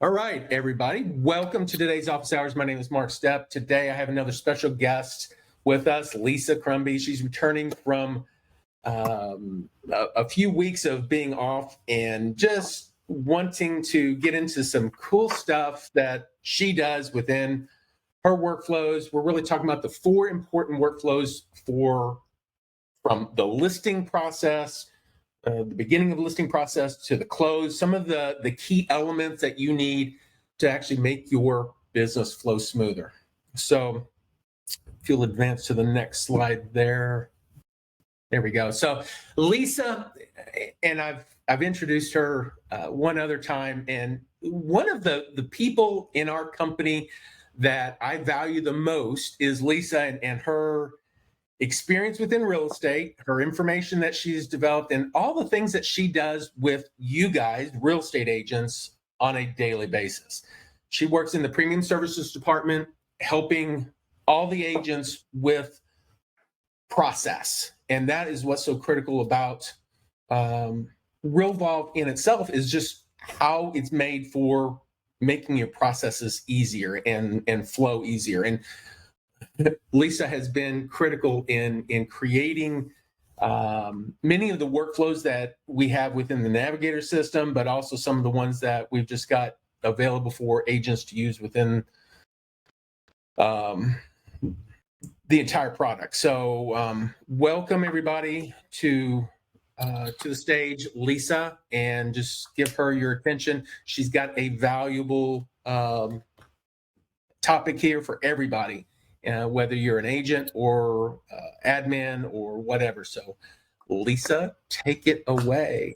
All right, everybody. Welcome to today's Office Hours. My name is Mark Stepp. Today I have another special guest with us, Lisa Crumby. She's returning from a few weeks of being off and just wanting to get into some cool stuff that she does within her workflows. We're really talking about the 4 important workflows from the listing process, the beginning of the listing process to the close, some of the key elements that you need to actually make your business flow smoother. So if you'll advance to the next slide there. There we go. So Lisa, and I've introduced her one other time, and one of the people in our company that I value the most is Lisa and her experience within real estate, her information that she's developed, and all the things that she does with you guys, real estate agents, on a daily basis. She works in the premium services department, helping all the agents with process. And that is what's so critical about Realvolve in itself, is just how it's made for making your processes easier and flow easier. And Lisa has been critical in creating many of the workflows that we have within the Navigator system, but also some of the ones that we've just got available for agents to use within the entire product. So welcome everybody to the stage, Lisa, and just give her your attention. She's got a valuable topic here for everybody. Whether you're an agent or admin or whatever. So Lisa, take it away.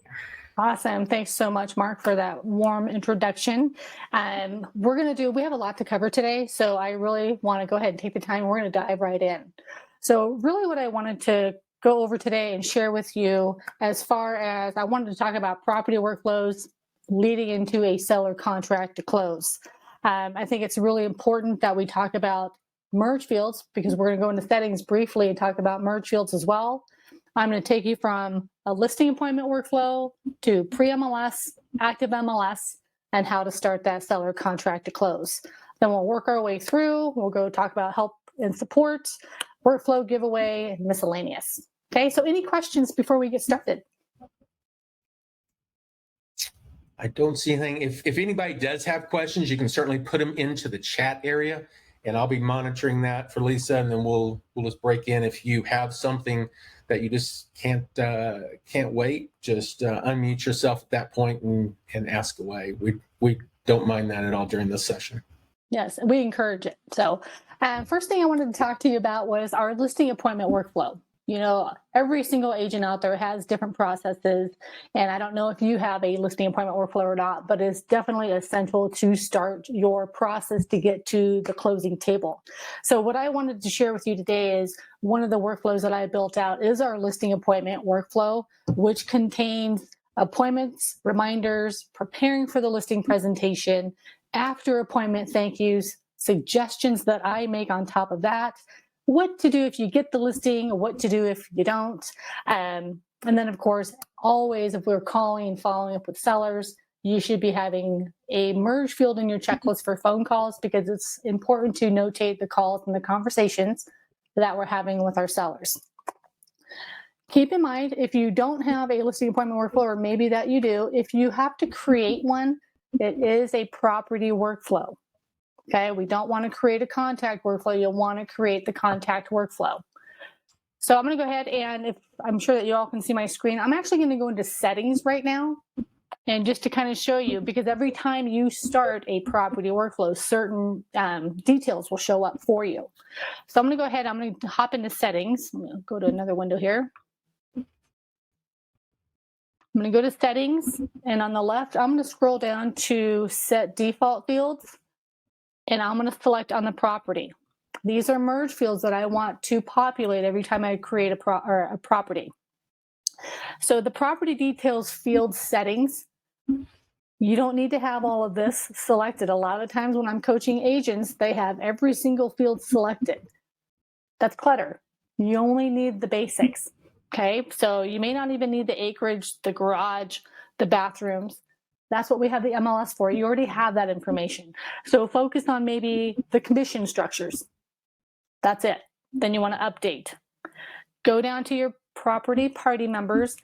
Awesome. Thanks so much, Mark, for that warm introduction. We have a lot to cover today, so I really want to go ahead and take the time. We're going to dive right in. So really what I wanted to go over today and share with you, as far as I wanted to talk about property workflows leading into a seller contract to close. I think it's really important that we talk about merge fields, because we're going to go into settings briefly and talk about merge fields as well. I'm going to take you from a listing appointment workflow to pre-MLS, active MLS, and how to start that seller contract to close. Then we'll work our way through. We'll go talk about help and support, workflow giveaway, and miscellaneous. Okay, so any questions before we get started? I don't see anything. If anybody does have questions, you can certainly put them into the chat area, and I'll be monitoring that for Lisa, and then we'll just break in. If you have something that you just can't wait, just unmute yourself at that point and ask away. We don't mind that at all during this session. Yes, we encourage it. So first thing I wanted to talk to you about was our listing appointment workflow. You know, every single agent out there has different processes, and I don't know if you have a listing appointment workflow or not, but it's definitely essential to start your process to get to the closing table. So what I wanted to share with you today is one of the workflows that I built out is our listing appointment workflow, which contains appointments, reminders, preparing for the listing presentation, after appointment thank yous, suggestions that I make on top of that, what to do if you get the listing, or what to do if you don't. And then, of course, always if we're calling and following up with sellers, you should be having a merge field in your checklist for phone calls, because it's important to notate the calls and the conversations that we're having with our sellers. Keep in mind, if you don't have a listing appointment workflow, or maybe that you do, if you have to create one, it is a property workflow. Okay, we don't want to create a contact workflow. You'll want to create the contact workflow. So I'm going to go ahead, and if I'm sure that you all can see my screen, I'm actually going to go into settings right now, and just to kind of show you, because every time you start a property workflow, certain details will show up for you. So I'm going to go ahead, I'm going to hop into settings. I'm going to go to another window here. I'm going to go to settings, and on the left, I'm going to scroll down to set default fields. And I'm going to select on the property. These are merge fields that I want to populate every time I create a property. So the property details field settings, you don't need to have all of this selected. A lot of times when I'm coaching agents, they have every single field selected. That's clutter. You only need the basics. Okay, so you may not even need the acreage, the garage, the bathrooms. That's what we have the MLS for. You already have that information. So focus on maybe the commission structures. That's it. Then you want to update. Go down to your property party members.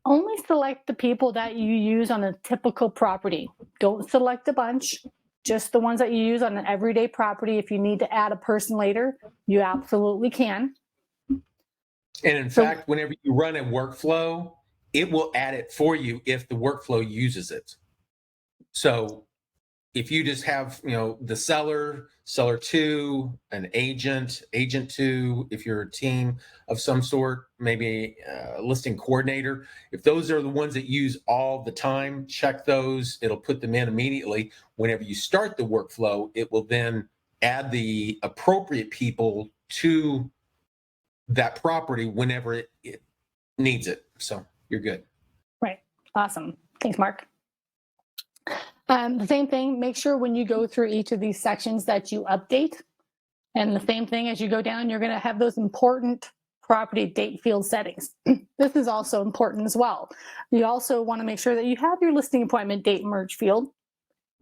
Only select the people that you use on a typical property. Don't select a bunch, just the ones that you use on an everyday property. If you need to add a person later, you absolutely can. And in fact, whenever you run a workflow, it will add it for you if the workflow uses it. So if you just have, the seller, seller two, an agent, agent two, if you're a team of some sort, maybe a listing coordinator, if those are the ones that use all the time, check those. It'll put them in immediately. Whenever you start the workflow, it will then add the appropriate people to that property whenever it needs it. So you're good. Right. Awesome. Thanks, Mark. The same thing, make sure when you go through each of these sections that you update. And the same thing as you go down, you're going to have those important property date field settings. This is also important as well. You also want to make sure that you have your listing appointment date merge field,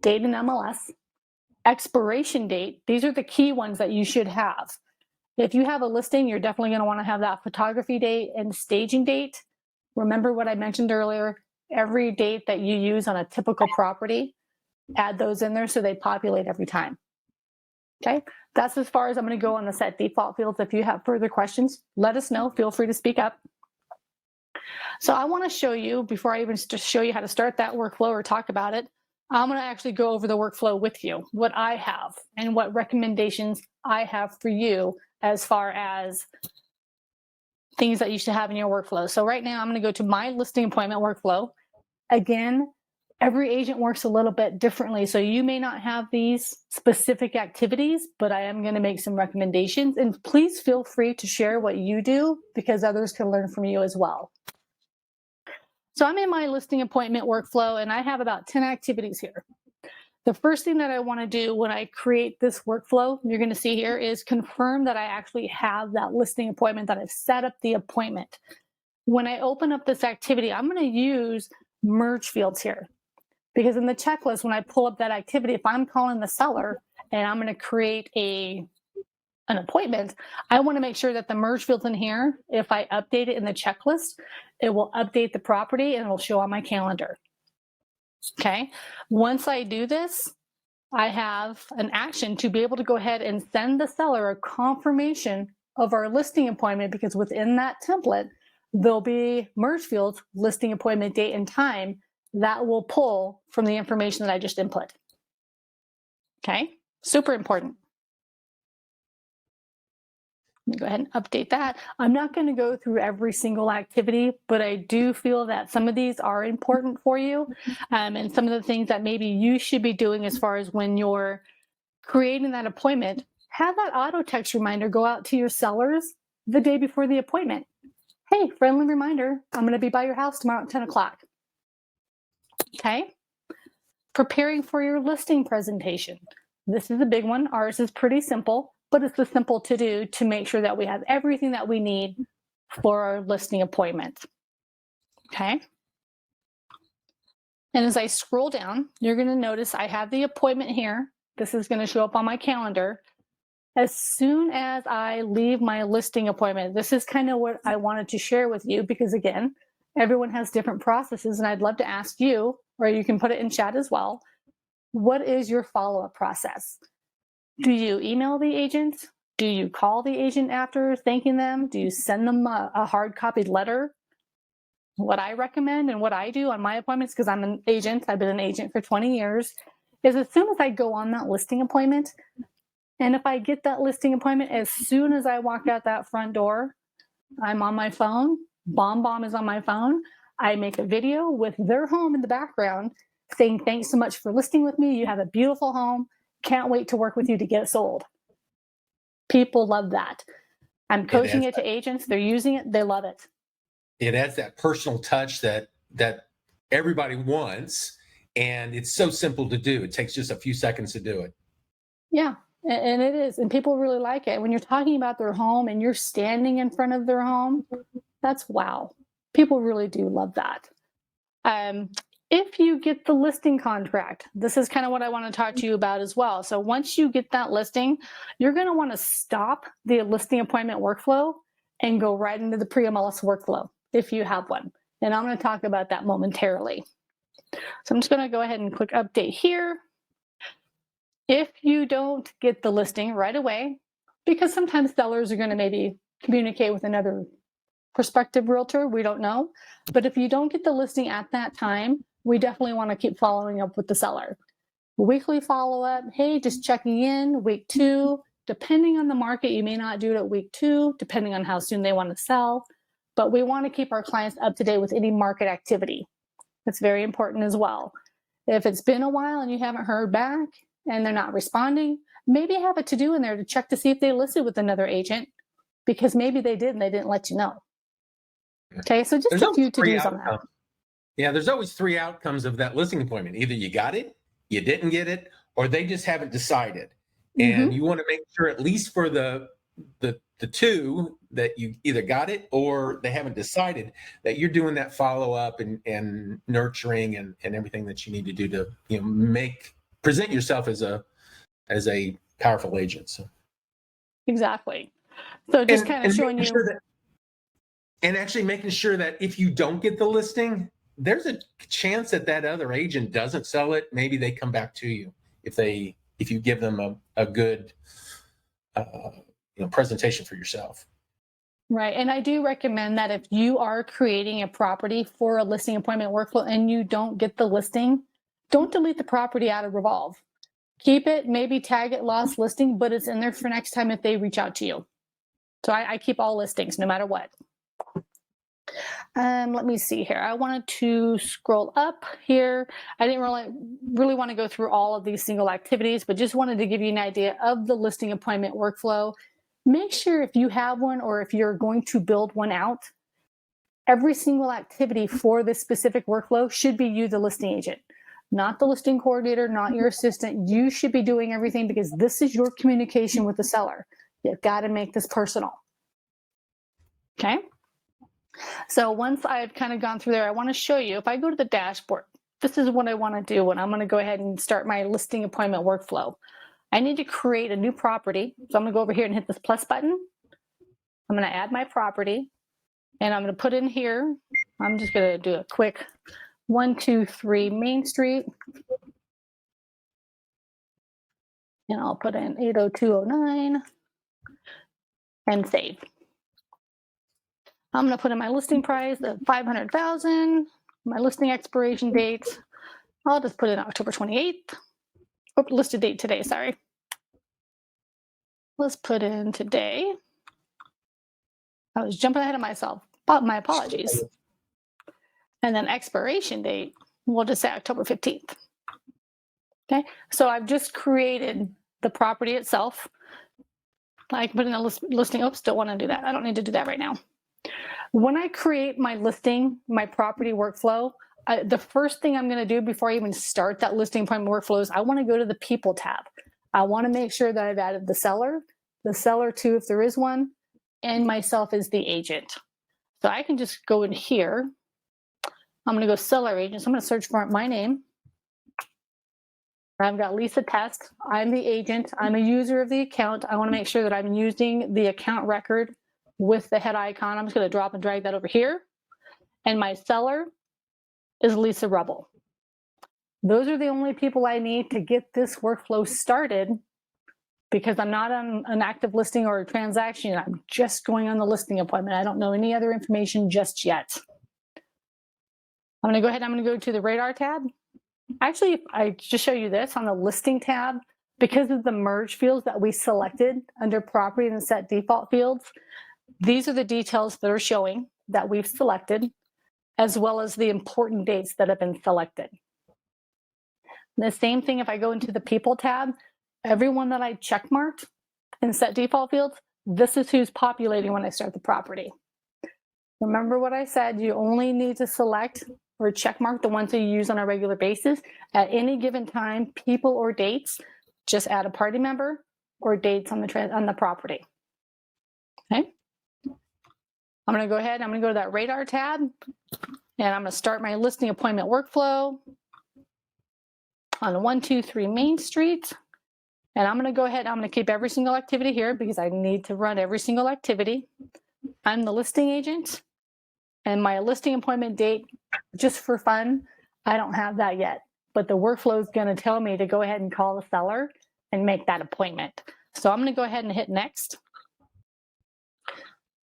date in MLS, expiration date. These are the key ones that you should have. If you have a listing, you're definitely going to want to have that photography date and staging date. Remember what I mentioned earlier, every date that you use on a typical property, add those in there so they populate every time. Okay, that's as far as I'm going to go on the set default fields. If you have further questions, let us know. Feel free to speak up. So I want to show you, before I even just show you how to start that workflow or talk about it, I'm going to actually go over the workflow with you, what I have and what recommendations I have for you as far as things that you should have in your workflow. So right now I'm going to go to my listing appointment workflow. Again, every agent works a little bit differently. So you may not have these specific activities, but I am going to make some recommendations. And please feel free to share what you do because others can learn from you as well. So I'm in my listing appointment workflow and I have about 10 activities here. The first thing that I want to do when I create this workflow, you're going to see here, is confirm that I actually have that listing appointment, that I've set up the appointment. When I open up this activity, I'm going to use merge fields here. Because in the checklist, when I pull up that activity, if I'm calling the seller and I'm going to create an appointment, I want to make sure that the merge fields in here, if I update it in the checklist, it will update the property and it will show on my calendar. Okay. Once I do this, I have an action to be able to go ahead and send the seller a confirmation of our listing appointment, because within that template, there'll be merge fields, listing appointment date and time, that will pull from the information that I just input. Okay, super important. Let me go ahead and update that. I'm not going to go through every single activity, but I do feel that some of these are important for you. And some of the things that maybe you should be doing as far as when you're creating that appointment, have that auto text reminder go out to your sellers the day before the appointment. Hey, friendly reminder, I'm going to be by your house tomorrow at 10 o'clock. Okay. Preparing for your listing presentation. This is a big one. Ours is pretty simple, but it's the simple to do to make sure that we have everything that we need for our listing appointment. Okay. And as I scroll down, you're going to notice I have the appointment here. This is going to show up on my calendar. As soon as I leave my listing appointment, this is kind of what I wanted to share with you, because again, everyone has different processes, and I'd love to ask you, or you can put it in chat as well, what is your follow-up process? Do you email the agent? Do you call the agent after thanking them? Do you send them a hard copied letter? What I recommend and what I do on my appointments, because I'm an agent, I've been an agent for 20 years, is as soon as I go on that listing appointment, and if I get that listing appointment, as soon as I walk out that front door, I'm on my phone, Bomb is on my phone, I make a video with their home in the background saying, thanks so much for listing with me. You have a beautiful home. Can't wait to work with you to get it sold. People love that. I'm coaching it to agents. They're using it. They love it. It adds that personal touch that everybody wants, and it's so simple to do. It takes just a few seconds to do it. Yeah, and it is. And people really like it. When you're talking about their home and you're standing in front of their home, that's wow. People really do love that. If you get the listing contract, this is kind of what I want to talk to you about as well. So once you get that listing, you're going to want to stop the listing appointment workflow and go right into the Pre-Mls workflow if you have one. And I'm going to talk about that momentarily. So I'm just going to go ahead and click update here. If you don't get the listing right away, because sometimes sellers are going to maybe communicate with another prospective realtor, we don't know. But if you don't get the listing at that time, we definitely want to keep following up with the seller. Weekly follow-up, hey, just checking in, week 2. Depending on the market, you may not do it at week 2, depending on how soon they want to sell. But we want to keep our clients up to date with any market activity. That's very important as well. If it's been a while and you haven't heard back and they're not responding, maybe have a to-do in there to check to see if they listed with another agent, because maybe they did and they didn't let you know. Okay, so just a few to-dos on that. Yeah, there's always 3 outcomes of that listing appointment. Either you got it, you didn't get it, or they just haven't decided. And you want to make sure, at least for the 2, that you either got it or they haven't decided, that you're doing that follow-up and nurturing and everything that you need to do to present yourself as a powerful agent. So. Exactly. So just kind of showing you. And actually making sure that if you don't get the listing, there's a chance that other agent doesn't sell it. Maybe they come back to you if you give them a good presentation for yourself. Right. And I do recommend that if you are creating a property for a listing appointment workflow and you don't get the listing, don't delete the property out of Realvolve. Keep it, maybe tag it lost listing, but it's in there for next time if they reach out to you. So I keep all listings no matter what. Let me see here. I wanted to scroll up here. I didn't really want to go through all of these single activities, but just wanted to give you an idea of the listing appointment workflow. Make sure if you have one or if you're going to build one out, every single activity for this specific workflow should be you, the listing agent, not the listing coordinator, not your assistant. You should be doing everything because this is your communication with the seller. You've got to make this personal. Okay. So once I've kind of gone through there, I want to show you, if I go to the dashboard, this is what I want to do when I'm going to go ahead and start my listing appointment workflow. I need to create a new property. So I'm going to go over here and hit this plus button. I'm going to add my property and I'm going to put in here, I'm just going to do a quick 123 Main Street. And I'll put in 80209 and save. I'm going to put in my listing price of $500,000, my listing expiration date. I'll just put in October 28th. Oh, listed date today, sorry. Let's put in today. I was jumping ahead of myself, but my apologies. And then expiration date, we'll just say October 15th. Okay, so I've just created the property itself. I can put in a listing. Oops, don't want to do that. I don't need to do that right now. When I create my listing, my property workflow, the first thing I'm going to do before I even start that listing appointment workflow is I want to go to the People tab. I want to make sure that I've added the seller too, if there is one, and myself as the agent. So I can just go in here. I'm going to go seller agent. So I'm going to search for my name. I've got Lisa Test. I'm the agent. I'm a user of the account. I want to make sure that I'm using the account record with the head icon. I'm just going to drop and drag that over here. And my seller is Lisa Rebel. Those are the only people I need to get this workflow started because I'm not on an active listing or a transaction. I'm just going on the listing appointment. I don't know any other information just yet. I'm going to go ahead. I'm going to go to the radar tab. Actually, I just show you this on the listing tab, because of the merge fields that we selected under property and set default fields, these are the details that are showing that we've selected, as well as the important dates that have been selected. The same thing if I go into the People tab, everyone that I checkmarked and set default fields, this is who's populating when I start the property. Remember what I said, you only need to select or checkmark the ones that you use on a regular basis. At any given time, people or dates, just add a party member or dates on the property. Okay. I'm going to go ahead, I'm going to go to that radar tab, And I'm going to start my listing appointment workflow on 123 Main Street. And I'm going to go ahead, I'm going to keep every single activity here because I need to run every single activity. I'm the listing agent, and my listing appointment date, just for fun, I don't have that yet. But the workflow is going to tell me to go ahead and call the seller and make that appointment. So I'm going to go ahead and hit next.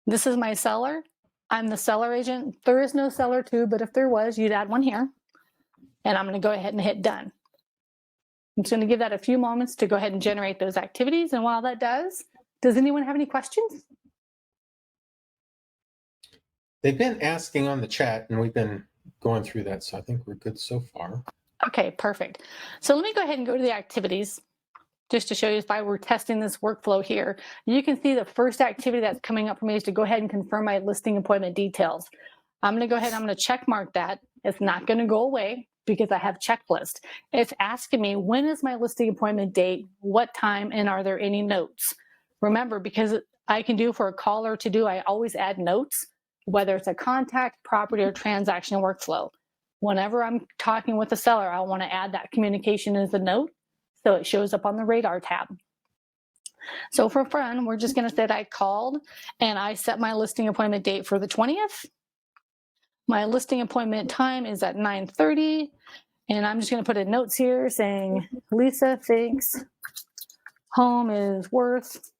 This is my seller. I'm the seller agent. There is no seller too, but if there was, you'd add one here. And I'm going to go ahead and hit done. I'm just going to give that a few moments to go ahead and generate those activities. And while that does anyone have any questions? They've been asking on the chat, and we've been going through that, so I think we're good so far. Okay, perfect. So let me go ahead and go to the activities just to show you if I were testing this workflow here. You can see the first activity that's coming up for me is to go ahead and confirm my listing appointment details. I'm going to go ahead and I'm going to check mark that. It's not going to go away because I have checklist. It's asking me, when is my listing appointment date, what time, and are there any notes? Remember, because I can do for a caller to do, I always add notes, whether it's a contact, property, or transaction workflow. Whenever I'm talking with the seller, I want to add that communication as a note so it shows up on the radar tab. So for fun, we're just going to say that I called and I set my listing appointment date for the 20th. My listing appointment time is at 9:30, and I'm just going to put in notes here saying, Lisa thinks home is worth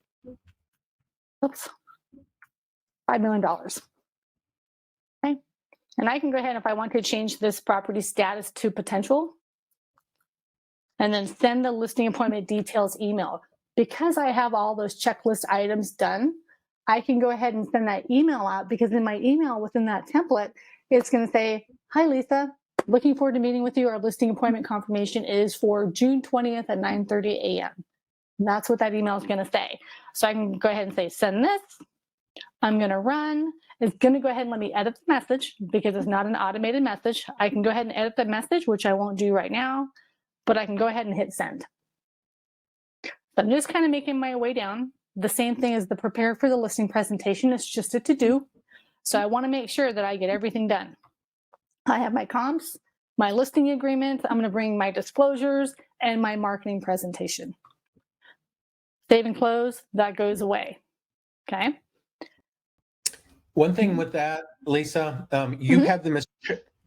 $5 million. Okay. And I can go ahead if I want to change this property status to potential and then send the listing appointment details email. Because I have all those checklist items done, I can go ahead and send that email out because in my email within that template, it's going to say, hi, Lisa, looking forward to meeting with you. Our listing appointment confirmation is for June 20th at 9:30 a.m. That's what that email is going to say. So I can go ahead and say, send this. I'm going to run. It's going to go ahead and let me edit the message because it's not an automated message. I can go ahead and edit the message, which I won't do right now, but I can go ahead and hit send. So I'm just kind of making my way down. The same thing as the prepare for the listing presentation. It's just a to-do. So I want to make sure that I get everything done. I have my comps, my listing agreement. I'm going to bring my disclosures and my marketing presentation. Save and close, that goes away. Okay. One thing with that, Lisa, you have them as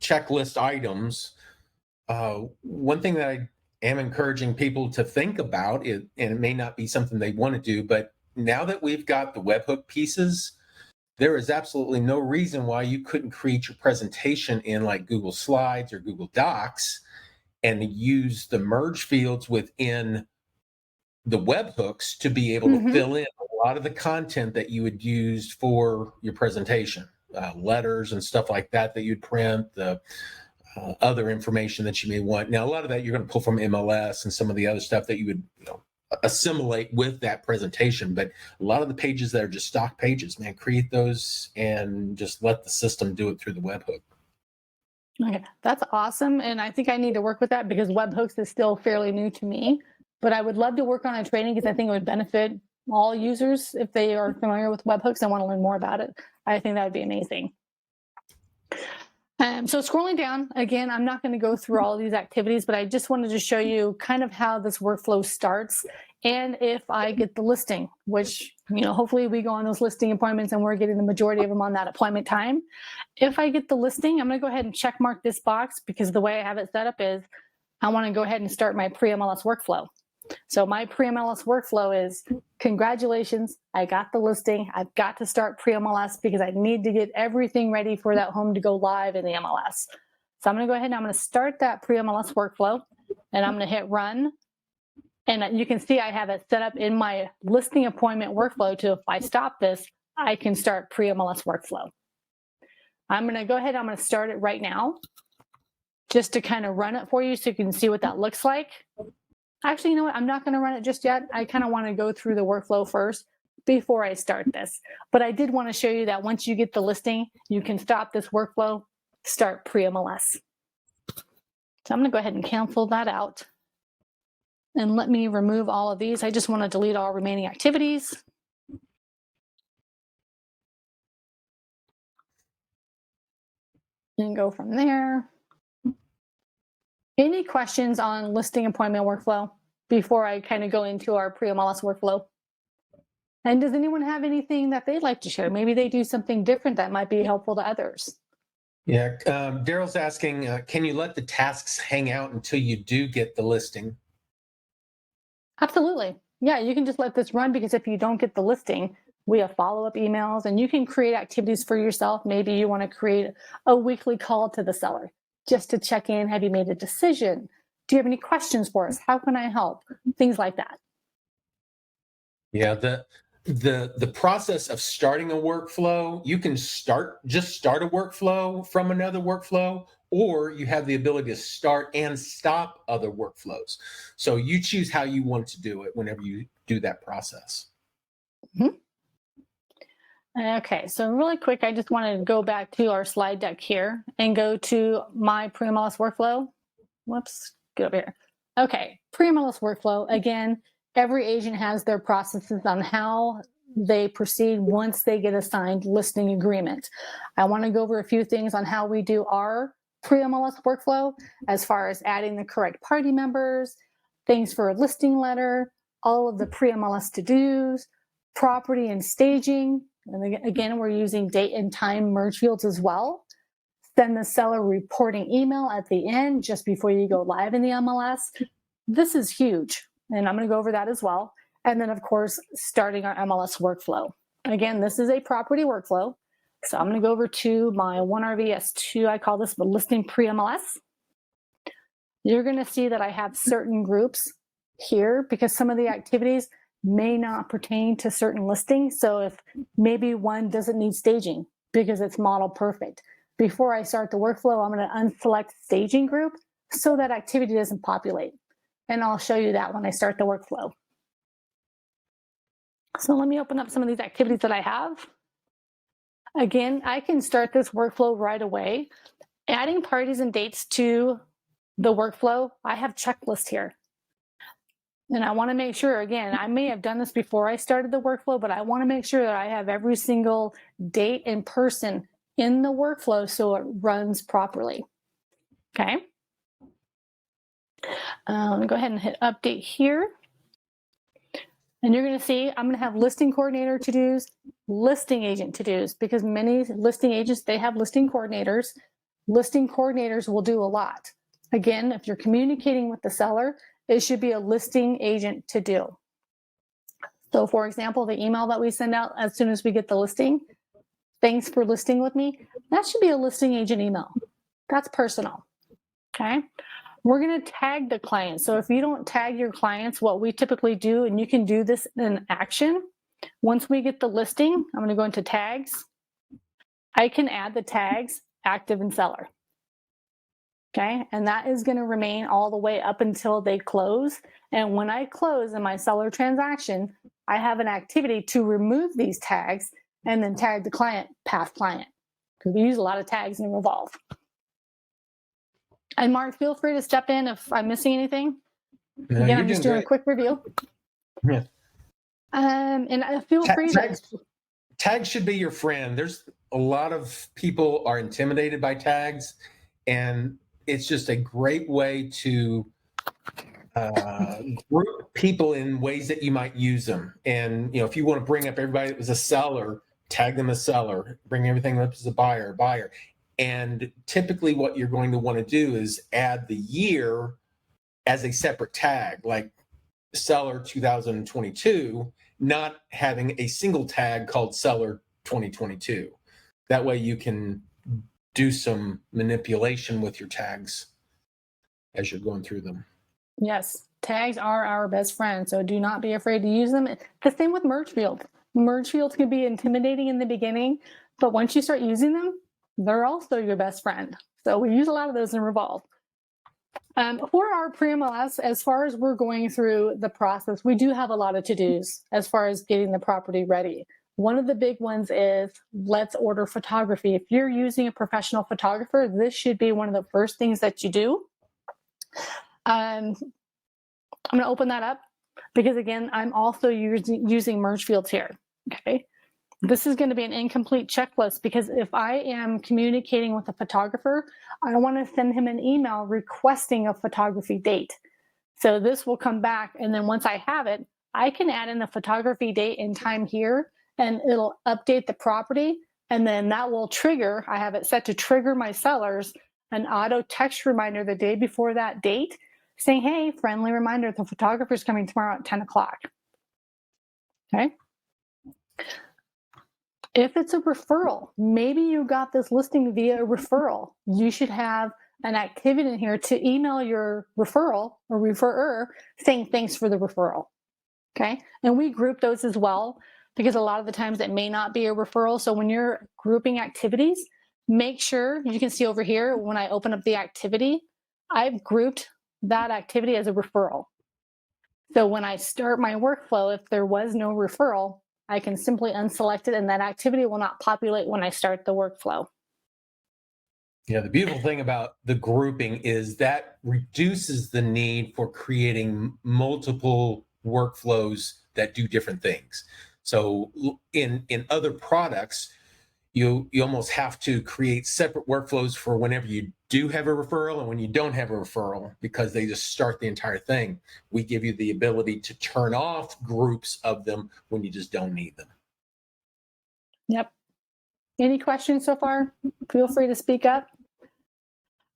checklist items. One thing that I am encouraging people to think about, and it may not be something they want to do, but now that we've got the webhook pieces, there is absolutely no reason why you couldn't create your presentation in like Google Slides or Google Docs and use the merge fields within the webhooks to be able to fill in a lot of the content that you would use for your presentation, letters and stuff like that you'd print, the other information that you may want. Now, a lot of that you're going to pull from MLS and some of the other stuff that you would, assimilate with that presentation. But a lot of the pages that are just stock pages, man, create those and just let the system do it through the webhook. Okay, that's awesome. And I think I need to work with that because webhooks is still fairly new to me. But I would love to work on a training because I think it would benefit all users if they are familiar with webhooks and want to learn more about it. I think that would be amazing. So scrolling down, again, I'm not going to go through all of these activities, but I just wanted to show you kind of how this workflow starts and if I get the listing, which, hopefully we go on those listing appointments and we're getting the majority of them on that appointment time. If I get the listing, I'm going to go ahead and check mark this box because the way I have it set up is I want to go ahead and start my pre-MLS workflow. So my pre-MLS workflow is, congratulations, I got the listing. I've got to start pre-MLS because I need to get everything ready for that home to go live in the MLS. So I'm going to go ahead and I'm going to start that pre-MLS workflow and I'm going to hit run. And you can see I have it set up in my listing appointment workflow to, if I stop this, I can start pre-MLS workflow. I'm going to go ahead, I'm going to start it right now just to kind of run it for you so you can see what that looks like. Actually, you know what? I'm not going to run it just yet. I kind of want to go through the workflow first before I start this. But I did want to show you that once you get the listing, you can stop this workflow, start pre-MLS. So I'm going to go ahead and cancel that out. And let me remove all of these. I just want to delete all remaining activities. and go from there. Any questions on listing appointment workflow before I kind of go into our pre-MLS workflow? And does anyone have anything that they'd like to share? Maybe they do something different that might be helpful to others. Yeah, Daryl's asking, can you let the tasks hang out until you do get the listing? Absolutely. Yeah, you can just let this run, because if you don't get the listing, we have follow-up emails, and you can create activities for yourself. Maybe you want to create a weekly call to the seller just to check in. Have you made a decision? Do you have any questions for us? How can I help? Things like that. Yeah, the process of starting a workflow, you can start a workflow from another workflow, or you have the ability to start and stop other workflows. So you choose how you want to do it whenever you do that process. Mm-hmm. Okay, so really quick, I just wanted to go back to our slide deck here and go to my Pre-MLS workflow. Whoops, get over here. Okay, Pre-MLS workflow. Again, every agent has their processes on how they proceed once they get a signed listing agreement. I want to go over a few things on how we do our Pre-MLS workflow, as far as adding the correct party members, things for a listing letter, all of the Pre-MLS to-dos, property and staging. And again, we're using date and time merge fields as well. Send the seller reporting email at the end just before you go live in the MLS. This is huge, and I'm going to go over that as well. And then, of course, starting our MLS workflow. Again, this is a property workflow. So I'm going to go over to my 1RVS2. I call this the listing pre-MLS. You're going to see that I have certain groups here because some of the activities may not pertain to certain listings. So if maybe one doesn't need staging because it's model perfect, before I start the workflow, I'm going to unselect staging group so that activity doesn't populate. And I'll show you that when I start the workflow. So let me open up some of these activities that I have. Again, I can start this workflow right away. Adding parties and dates to the workflow, I have checklist here. And I want to make sure, again, I may have done this before I started the workflow, but I want to make sure that I have every single date and person in the workflow so it runs properly. Okay. Let me go ahead and hit update here. And you're going to see I'm going to have listing coordinator to-dos, listing agent to-dos, because many listing agents, they have listing coordinators. Listing coordinators will do a lot. Again, if you're communicating with the seller, it should be a listing agent to do. So for example, the email that we send out as soon as we get the listing, thanks for listing with me, that should be a listing agent email. That's personal. Okay. We're going to tag the client. So if you don't tag your clients, what we typically do, and you can do this in action, once we get the listing, I'm going to go into tags. I can add the tags active and seller. Okay, and that is going to remain all the way up until they close. And when I close in my seller transaction, I have an activity to remove these tags and then tag the client, past client, because we use a lot of tags in Revolve. And Mark, feel free to step in if I'm missing anything. No, Again, I'm just doing a quick review. Yeah. And feel free to. Tags should be your friend. There's a lot of people are intimidated by tags, and it's just a great way to group people in ways that you might use them. And if you want to bring up everybody that was a seller, tag them as seller. Bring everything up as a buyer. And typically what you're going to want to do is add the year as a separate tag, like seller 2022, not having a single tag called seller 2022. That way you can do some manipulation with your tags as you're going through them. Yes, tags are our best friend, so do not be afraid to use them. The same with merge fields. Merge fields can be intimidating in the beginning, but once you start using them, they're also your best friend. So we use a lot of those in Revolve. For our pre-MLS, as far as we're going through the process, we do have a lot of to-dos as far as getting the property ready. One of the big ones is let's order photography. If you're using a professional photographer, this should be one of the first things that you do. I'm going to open that up because, again, I'm also using merge fields here. Okay. This is going to be an incomplete checklist because if I am communicating with a photographer, I want to send him an email requesting a photography date. So this will come back, and then once I have it, I can add in the photography date and time here, and it'll update the property, and then that will trigger, I have it set to trigger my sellers an auto text reminder the day before that date saying, hey, friendly reminder, the photographer's coming tomorrow at 10 o'clock. Okay. If it's a referral, maybe you got this listing via a referral, you should have an activity in here to email your referral or referrer saying thanks for the referral. Okay. And we group those as well because a lot of the times it may not be a referral. So when you're grouping activities, make sure you can see over here when I open up the activity, I've grouped that activity as a referral. So when I start my workflow, if there was no referral, I can simply unselect it and that activity will not populate when I start the workflow. Yeah, the beautiful thing about the grouping is that reduces the need for creating multiple workflows that do different things. So in other products, you almost have to create separate workflows for whenever you do have a referral and when you don't have a referral, because they just start the entire thing. We give you the ability to turn off groups of them when you just don't need them. Yep. Any questions so far? Feel free to speak up.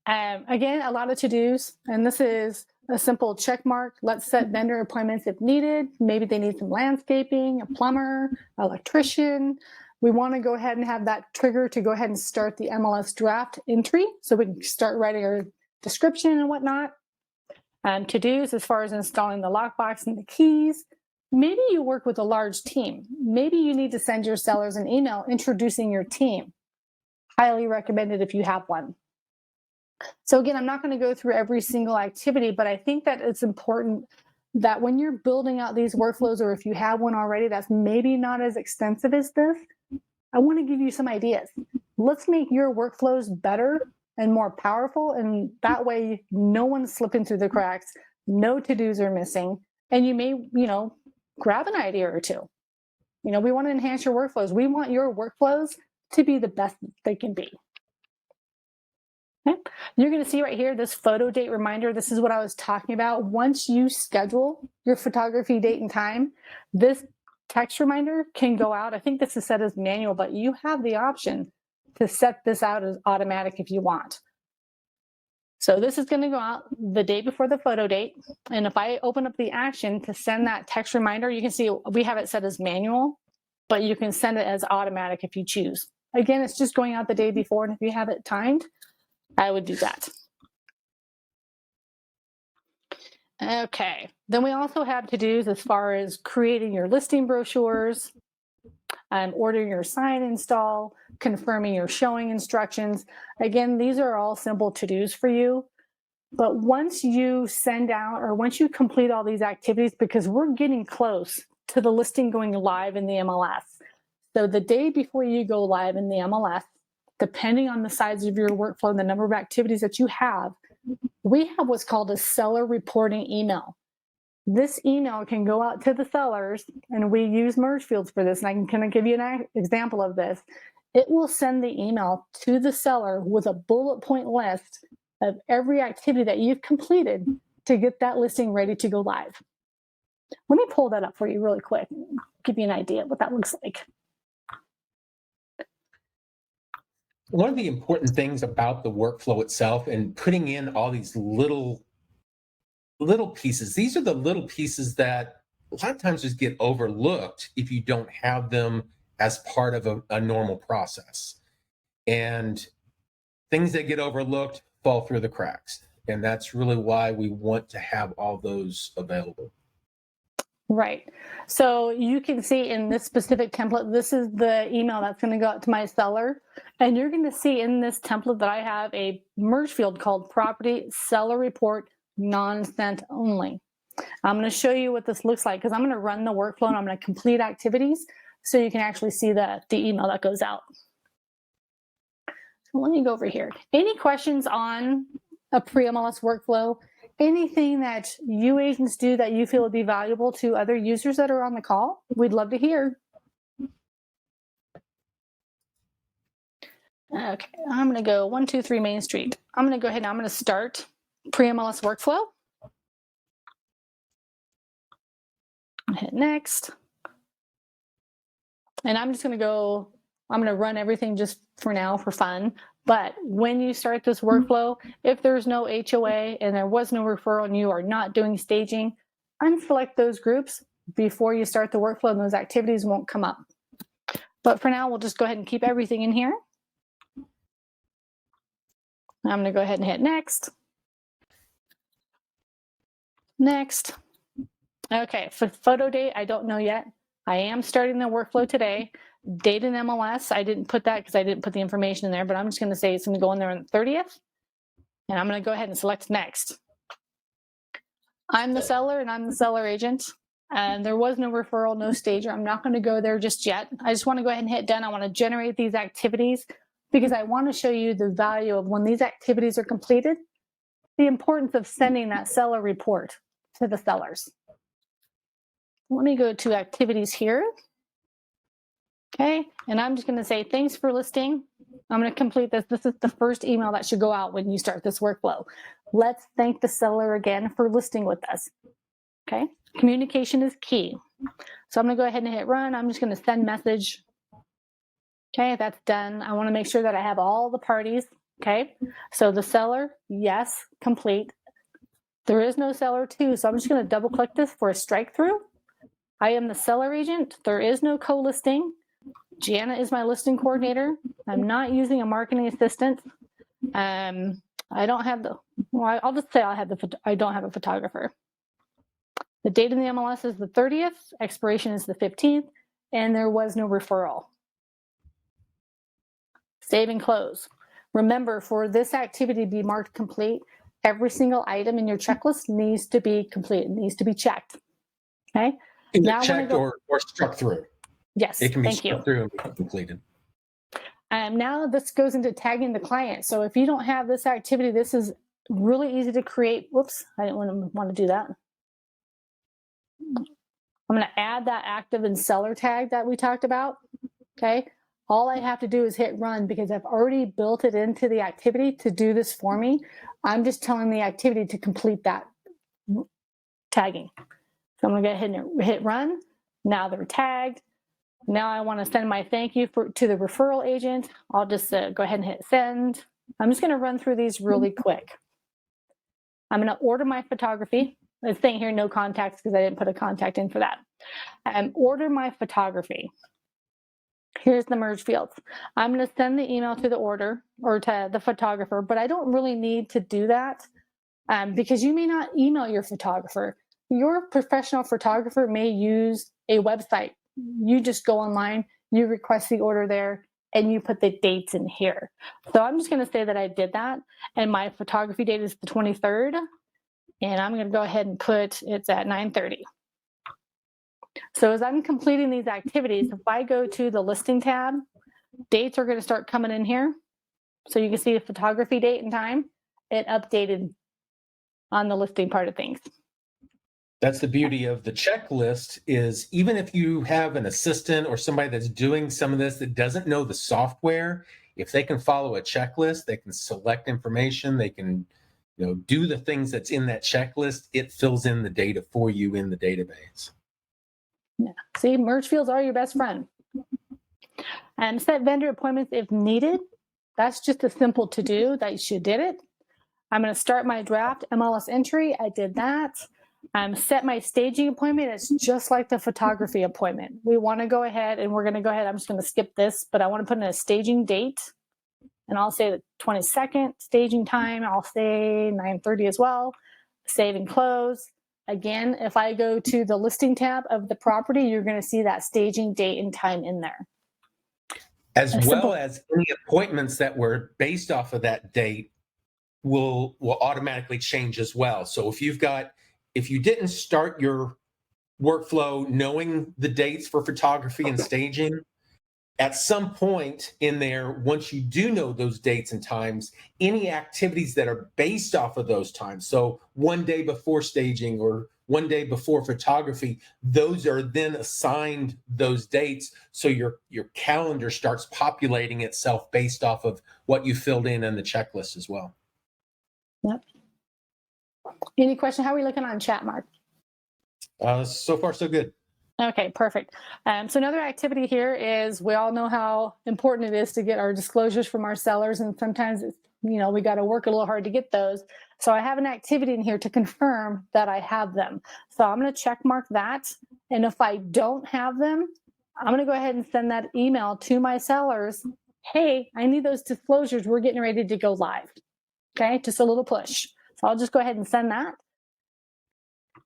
Again, a lot of to-dos, and this is a simple check mark. Let's set vendor appointments if needed. Maybe they need some landscaping, a plumber, electrician. We want to go ahead and have that trigger to go ahead and start the MLS draft entry so we can start writing our description and whatnot. To-dos as far as installing the lockbox and the keys. Maybe you work with a large team. Maybe you need to send your sellers an email introducing your team. Highly recommended if you have one. So again, I'm not going to go through every single activity, but I think that it's important that when you're building out these workflows, or if you have one already that's maybe not as extensive as this, I want to give you some ideas. Let's make your workflows better and more powerful, and that way no one's slipping through the cracks, no to-dos are missing, and you may, grab an idea or two. We want to enhance your workflows. We want your workflows to be the best they can be. Okay. You're going to see right here this photo date reminder. This is what I was talking about. Once you schedule your photography date and time, this text reminder can go out. I think this is set as manual, but you have the option to set this out as automatic if you want. So this is going to go out the day before the photo date. And if I open up the action to send that text reminder, you can see we have it set as manual, but you can send it as automatic if you choose. Again, it's just going out the day before, and if you have it timed, I would do that. Okay, then we also have to-dos as far as creating your listing brochures, ordering your sign install, confirming your showing instructions. Again, these are all simple to-dos for you. But once you send out, or once you complete all these activities, because we're getting close to the listing going live in the MLS. So the day before you go live in the MLS, depending on the size of your workflow and the number of activities that you have, we have what's called a seller reporting email. This email can go out to the sellers, and we use merge fields for this, and I can kind of give you an example of this. It will send the email to the seller with a bullet point list of every activity that you've completed to get that listing ready to go live. Let me pull that up for you really quick, give you an idea of what that looks like. One of the important things about the workflow itself and putting in all these little pieces, these are the little pieces that a lot of times just get overlooked if you don't have them as part of a normal process. And things that get overlooked fall through the cracks. And that's really why we want to have all those available. Right. So you can see in this specific template, this is the email that's going to go out to my seller. And you're going to see in this template that I have a merge field called property seller report non-sent only. I'm going to show you what this looks like because I'm going to run the workflow and I'm going to complete activities so you can actually see the email that goes out. So let me go over here. Any questions on a pre-MLS workflow? Anything that you agents do that you feel would be valuable to other users that are on the call? We'd love to hear. Okay, I'm going to go 123 Main Street. I'm going to go ahead and I'm going to start Pre-Mls Workflow. Hit next. And I'm just going to run everything just for now for fun. But when you start this workflow, if there's no HOA and there was no referral and you are not doing staging, unselect those groups before you start the workflow and those activities won't come up. But for now, we'll just go ahead and keep everything in here. I'm going to go ahead and hit next. Next. Okay, for photo date, I don't know yet. I am starting the workflow today. Date in MLS, I didn't put that because I didn't put the information in there, but I'm just going to say it's going to go in there on the 30th. And I'm going to go ahead and select next. I'm the seller and I'm the seller agent. And there was no referral, no stager. I'm not going to go there just yet. I just want to go ahead and hit done. I want to generate these activities because I want to show you the value of when these activities are completed, the importance of sending that seller report to the sellers. Let me go to activities here. Okay, and I'm just going to say thanks for listing. I'm going to complete this. This is the first email that should go out when you start this workflow. Let's thank the seller again for listing with us. Okay, communication is key. So I'm going to go ahead and hit run. I'm just going to send message. Okay, that's done. I want to make sure that I have all the parties. Okay, so the seller, yes, complete. There is no seller too, so I'm just going to double click this for a strike through. I am the seller agent. There is no co-listing. Jana is my listing coordinator. I'm not using a marketing assistant. I don't have the, well, I'll just say I don't have a photographer. The date in the MLS is the 30th, expiration is the 15th, and there was no referral. Save and close. Remember, for this activity to be marked complete, every single item in your checklist needs to be complete, needs to be checked. Okay? Now checked or struck through. Yes, it can be thank you. struck through and be completed. Now this goes into tagging the client. So if you don't have this activity, this is really easy to create. Whoops, I didn't want to do that. I'm going to add that active and seller tag that we talked about. Okay. All I have to do is hit run because I've already built it into the activity to do this for me. I'm just telling the activity to complete that tagging. So I'm going to go ahead and hit run. Now they're tagged. Now I want to send my thank you to the referral agent. I'll just go ahead and hit send. I'm just going to run through these really quick. I'm going to order my photography. It's saying here no contacts because I didn't put a contact in for that. Order my photography. Here's the merge fields. I'm going to send the email to the order or to the photographer, but I don't really need to do that because you may not email your photographer. Your professional photographer may use a website. You just go online, you request the order there, and you put the dates in here. So I'm just going to say that I did that, and my photography date is the 23rd, and I'm going to go ahead and put it's at 9:30. So as I'm completing these activities, if I go to the listing tab, dates are going to start coming in here. So you can see the photography date and time. It updated on the listing part of things. That's the beauty of the checklist is even if you have an assistant or somebody that's doing some of this that doesn't know the software, if they can follow a checklist, they can select information, they can do the things that's in that checklist, it fills in the data for you in the database. Yeah. See, merge fields are your best friend. And set vendor appointments if needed. That's just a simple to do that you did it. I'm going to start my draft MLS entry. I did that. Set my staging appointment. It's just like the photography appointment. We want to go ahead and we're going to go ahead. I'm just going to skip this, but I want to put in a staging date. And I'll say the 22nd staging time. I'll say 9:30 as well. Save and close. Again, if I go to the listing tab of the property, you're going to see that staging date and time in there. As well as any appointments that were based off of that date will automatically change as well. So if you didn't start your workflow knowing the dates for photography and staging, at some point in there, once you do know those dates and times, any activities that are based off of those times, so one day before staging or one day before photography, those are then assigned those dates. So your calendar starts populating itself based off of what you filled in the checklist as well. Yep. Any question? How are we looking on chat, Mark? So far, so good. Okay, perfect. So another activity here is we all know how important it is to get our disclosures from our sellers, and sometimes it's, we got to work a little hard to get those. So I have an activity in here to confirm that I have them. So I'm going to check mark that, and if I don't have them, I'm going to go ahead and send that email to my sellers. Hey, I need those disclosures. We're getting ready to go live. Okay, just a little push. So I'll just go ahead and send that.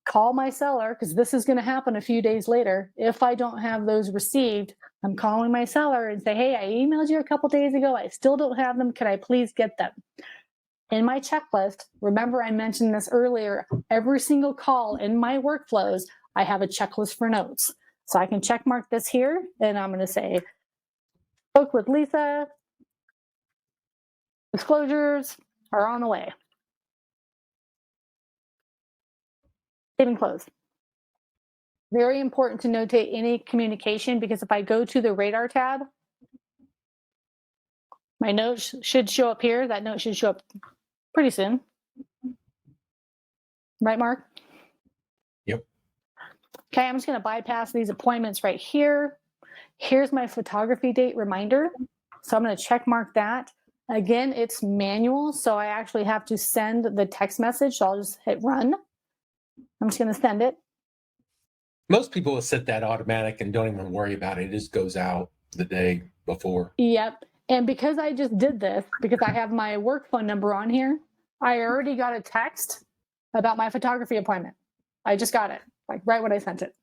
Call my seller, because this is going to happen a few days later. If I don't have those received, I'm calling my seller and say, hey, I emailed you a couple days ago. I still don't have them. Can I please get them? In my checklist, remember I mentioned this earlier, every single call in my workflows, I have a checklist for notes. So I can check mark this here, and I'm going to say, spoke with Lisa, disclosures are on the way. Save and close. Very important to notate any communication, because if I go to the radar tab, my notes should show up here. That note should show up pretty soon. Right, Mark? Yep. Okay, I'm just going to bypass these appointments right here. Here's my photography date reminder. So I'm going to check mark that. Again, it's manual, so I actually have to send the text message. So I'll just hit run. I'm just going to send it. Most people will set that automatic and don't even worry about it. It just goes out the day before. Yep. And because I just did this, because I have my work phone number on here, I already got a text about my photography appointment. I just got it, like right when I sent it.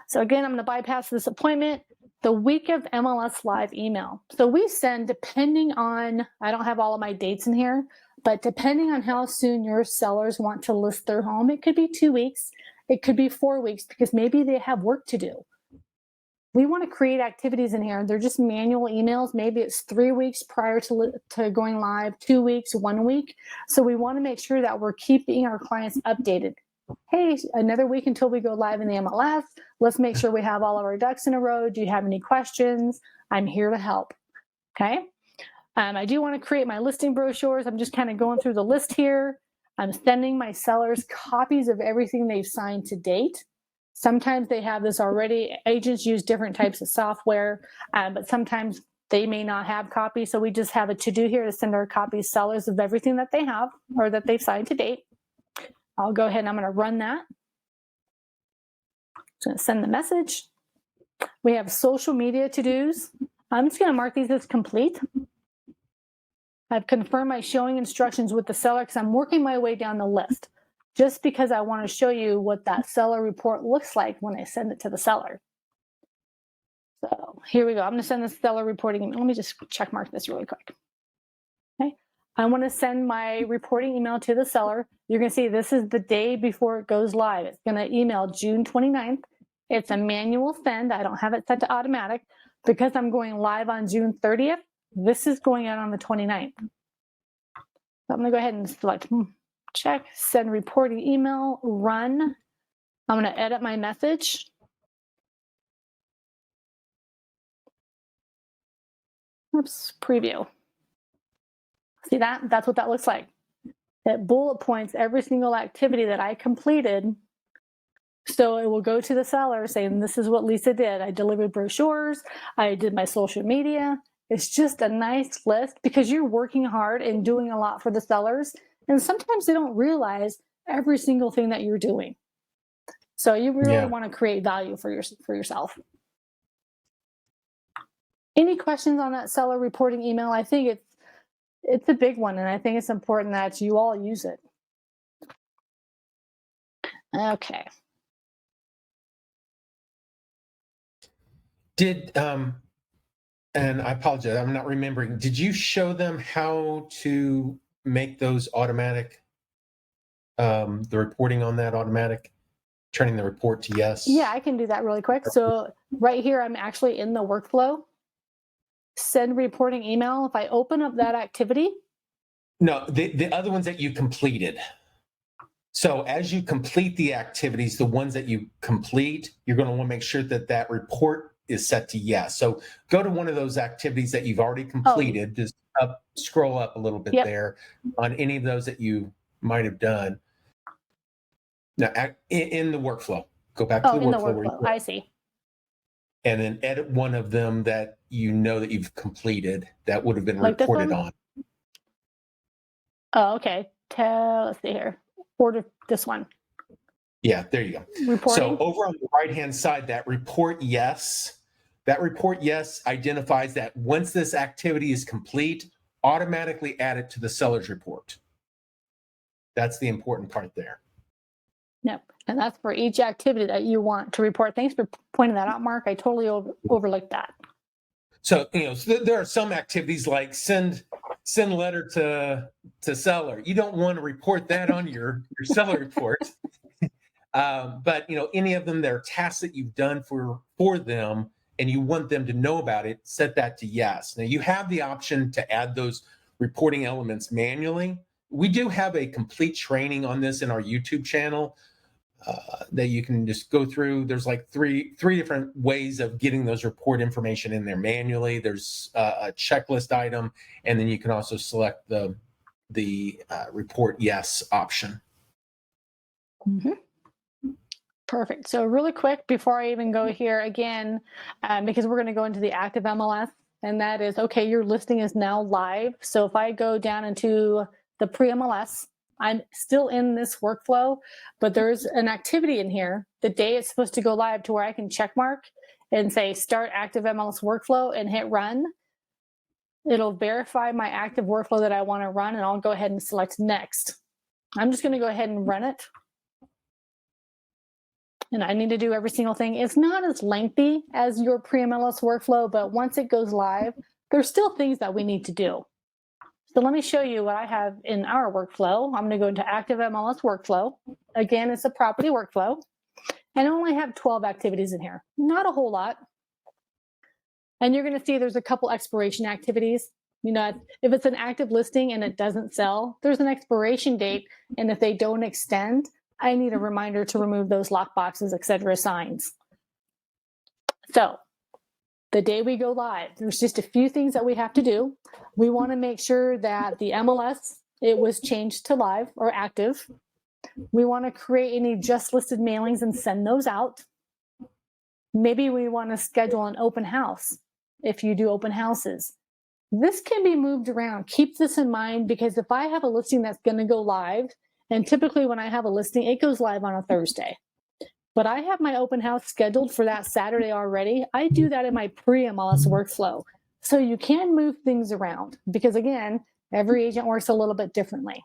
So again, I'm going to bypass this appointment. The week of MLS Live email. So we send, depending on, I don't have all of my dates in here, but depending on how soon your sellers want to list their home, it could be 2 weeks. It could be 4 weeks, because maybe they have work to do. We want to create activities in here. They're just manual emails. Maybe it's 3 weeks prior to going live, 2 weeks, 1 week. So we want to make sure that we're keeping our clients updated. Hey, another week until we go live in the MLS. Let's make sure we have all of our ducks in a row. Do you have any questions? I'm here to help. Okay. I do want to create my listing brochures. I'm just kind of going through the list here. I'm sending my sellers copies of everything they've signed to date. Sometimes they have this already. Agents use different types of software, but sometimes they may not have copies. So we just have a to-do here to send our copies sellers of everything that they have or that they've signed to date. I'll go ahead and I'm going to run that. Just going to send the message. We have social media to-dos. I'm just going to mark these as complete. I've confirmed my showing instructions with the seller because I'm working my way down the list, just because I want to show you what that seller report looks like when I send it to the seller. So here we go. I'm going to send the seller reporting email. Let me just check mark this really quick. Okay. I want to send my reporting email to the seller. You're going to see this is the day before it goes live. It's going to email June 29th. It's a manual send. I don't have it set to automatic because I'm going live on June 30th. This is going out on the 29th. So I'm going to go ahead and select check, send reporting email, run. I'm going to edit my message. Oops, preview. See that? That's what that looks like. It bullet points every single activity that I completed. So it will go to the seller saying, this is what Lisa did. I delivered brochures. I did my social media. It's just a nice list because you're working hard and doing a lot for the sellers. And sometimes they don't realize every single thing that you're doing. So you really want to create value for yourself. Any questions on that seller reporting email? I think it's a big one, and I think it's important that you all use it. Okay. Did and I apologize, I'm not remembering. Did you show them how to make those automatic, the reporting on that automatic, turning the report to yes? Yeah, I can do that really quick. So right here, I'm actually in the workflow. Send reporting email. If I open up that activity. No, the other ones that you completed. So as you complete the activities, the ones that you complete, you're going to want to make sure that that report is set to yes. So go to one of those activities that you've already completed. Just scroll up a little bit there on any of those that you might have done. Now, in the workflow, go back to the workflow. I see. And then edit one of them that you know that you've completed that would have been reported on. Oh, okay. Let's see here. Order this one. Yeah, there you go. Reporting. So over on the right-hand side, that report yes identifies that once this activity is complete, automatically add it to the seller's report. That's the important part there. Yep. And that's for each activity that you want to report. Thanks for pointing that out, Mark. I totally overlooked that. So, so there are some activities like send letter to seller. You don't want to report that on your seller report. But any of them that are tasks that you've done for them and you want them to know about it, set that to yes. Now you have the option to add those reporting elements manually. We do have a complete training on this in our YouTube channel that you can just go through. There's like three different ways of getting those report information in there manually. There's a checklist item, and then you can also select the report yes option. Mm-hmm. Perfect. So really quick, before I even go here again, because we're going to go into the active MLS, and that is, okay, your listing is now live. So if I go down into the pre-MLS, I'm still in this workflow, but there's an activity in here the day it's supposed to go live to where I can check mark and say start active MLS workflow and hit run. It'll verify my active workflow that I want to run, and I'll go ahead and select next. I'm just going to go ahead and run it. And I need to do every single thing. It's not as lengthy as your pre-MLS workflow, but once it goes live, there's still things that we need to do. So let me show you what I have in our workflow. I'm going to go into active MLS workflow. Again, it's a property workflow. And I only have 12 activities in here. Not a whole lot. And you're going to see there's a couple expiration activities. If it's an active listing and it doesn't sell, there's an expiration date. And if they don't extend, I need a reminder to remove those lockboxes, etc. signs. So the day we go live, there's just a few things that we have to do. We want to make sure that the MLS, it was changed to live or active. We want to create any just listed mailings and send those out. Maybe we want to schedule an open house if you do open houses. This can be moved around. Keep this in mind, because if I have a listing that's going to go live, and typically when I have a listing, it goes live on a Thursday. But I have my open house scheduled for that Saturday already. I do that in my pre-MLS workflow. So you can move things around because, again, every agent works a little bit differently.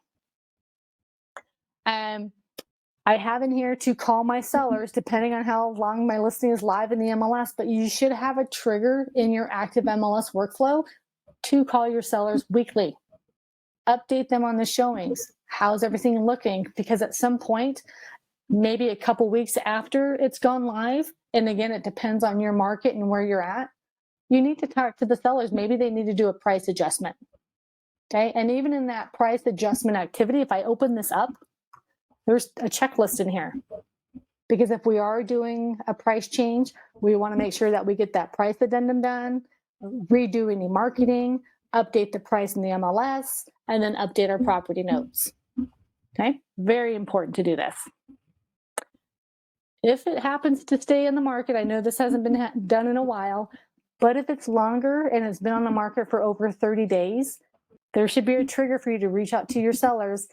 I have in here to call my sellers depending on how long my listing is live in the MLS, but you should have a trigger in your active MLS workflow to call your sellers weekly. Update them on the showings. How's everything looking? Because at some point, maybe a couple weeks after it's gone live, and again, it depends on your market and where you're at, you need to talk to the sellers. Maybe they need to do a price adjustment. Okay. And even in that price adjustment activity, if I open this up, there's a checklist in here. Because if we are doing a price change, we want to make sure that we get that price addendum done, redo any marketing, update the price in the MLS, and then update our property notes. Okay. Very important to do this. If it happens to stay in the market, I know this hasn't been done in a while, but if it's longer and it's been on the market for over 30 days, there should be a trigger for you to reach out to your sellers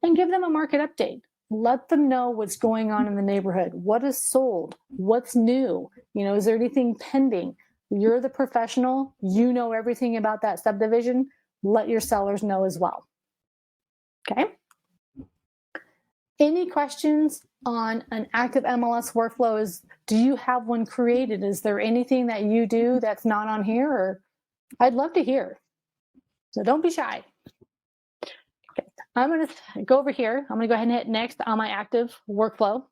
and give them a market update. Let them know what's going on in the neighborhood. What is sold? What's new? Is there anything pending? You're the professional. You know everything about that subdivision. Let your sellers know as well. Okay. Any questions on an active MLS workflow? Do you have one created? Is there anything that you do that's not on here? Or I'd love to hear. So don't be shy. Okay. I'm going to go over here. I'm going to go ahead and hit next on my active workflow.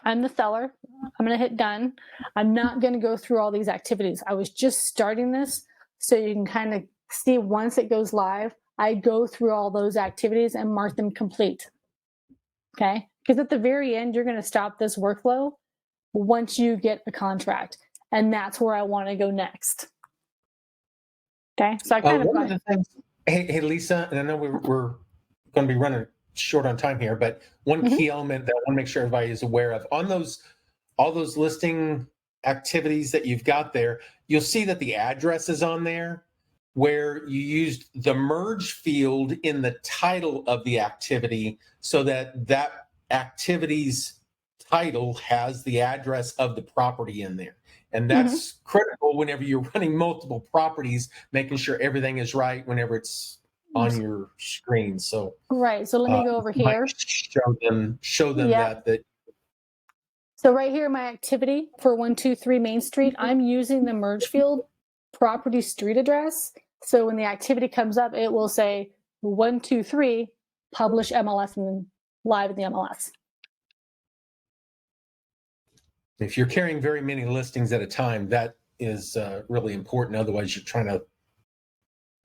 I'm the seller. I'm going to hit done. I'm not going to go through all these activities. I was just starting this so you can kind of see once it goes live, I go through all those activities and mark them complete. Okay. Because at the very end, you're going to stop this workflow once you get a contract. And that's where I want to go next. Okay. So I kind of One of the things, hey, Lisa, and I know we're going to be running short on time here, but one key element that I want to make sure everybody is aware of on all those listing activities that you've got there, you'll see that the address is on there where you used the merge field in the title of the activity so that that activity's title has the address of the property in there. And that's critical whenever you're running multiple properties, making sure everything is right whenever it's on your screen. So right. So let me go over here. Show them that. So right here, my activity for 123 Main Street, I'm using the merge field property street address. So when the activity comes up, it will say 123 publish MLS and then live in the MLS. If you're carrying very many listings at a time, that is really important. Otherwise, you're trying to